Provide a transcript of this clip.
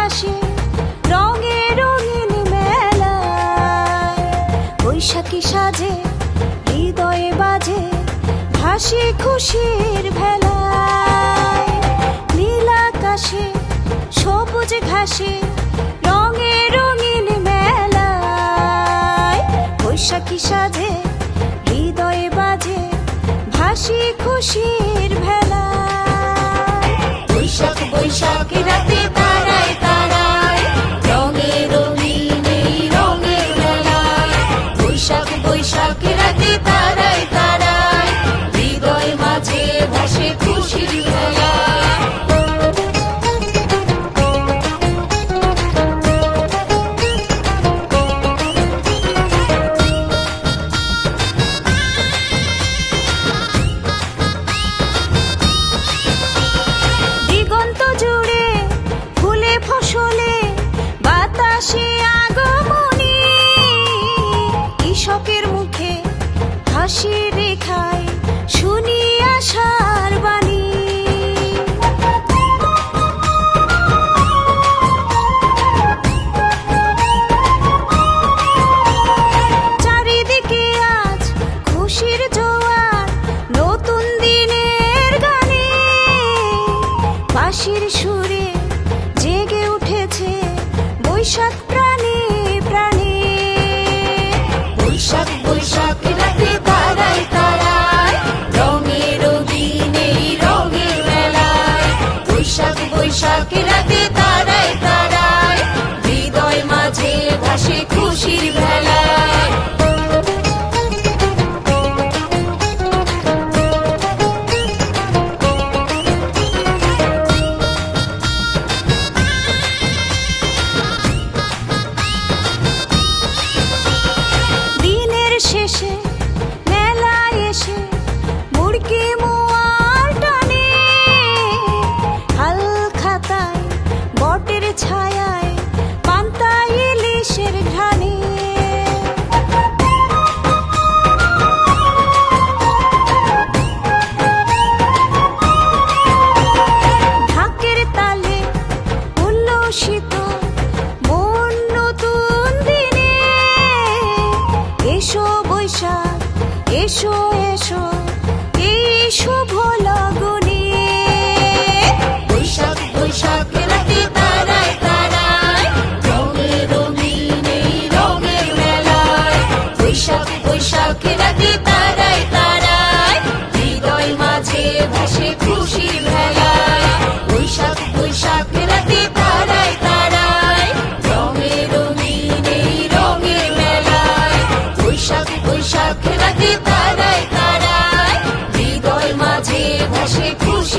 আকাশে রঙে রঙিন মেলায়, বৈশাখী সাজে হৃদয়ে বাজে হাসি খুশির ভেলায়। নীল আকাশে সবুজ ঘাসে রঙে রঙিন মেলায়, বৈশাখী সাজে হৃদয়ে বাজে হাসি খুশির ভেলায়। বৈশাখ বৈশাখ রাতে তারায় তারায় রঙে রঙিন এই রঙের মেলায়, বৈশাখ বৈশাখ রাতে তারায় তারায় হৃদয় মাঝে ভাসে খুশির ভেলায়। দিগন্ত জুড়ে ফুলে ফসলে বাতাসে আগমনী, কৃষকের মুখে হাসি রেখায় শুনি আশার বাণী। চারিদিকে আজ খুশির জোয়ার নতুন দিনের গানে, বাঁশির সুরে জেগে উঠেছে বৈশাখ প্রাণে প্রাণে। বৈশাখ বৈশাখ রাতে তারায় তারায় রঙে রঙিন এই রঙের মেলায়, বৈশাখ বৈশাখ রাতে তারায় তারায় হৃদয় মাঝে ভাসে খুশির ভেলায়। দিনের শেষে মেলায় এসে মুড়কি মোয়ার টানে, হাল খাতায় বটের ছায়ায় পান্তা ইলিশের ঘ্রাণে। ঢাকের তালে উল্লসিত মন নতুন দিনে, এসো বৈশাখ এসো এসো এই শুভ লগনে। বৈশাখ বৈশাখ রাতে তারায় তারায় রঙে রঙিন এই রঙের মেলায়, বৈশাখ বৈশাখ রাতে তারায় তারায় হৃদয় মাঝে ভাসে খুশির ভেলায়। বৈশাখ বৈশাখ রাতে তারায় তারায় রঙে রঙিন এই রঙের মেলায়, বৈশাখ বৈশাখ রাতে তারায় তারায় হৃদয় মাঝে ভাসে খুশি।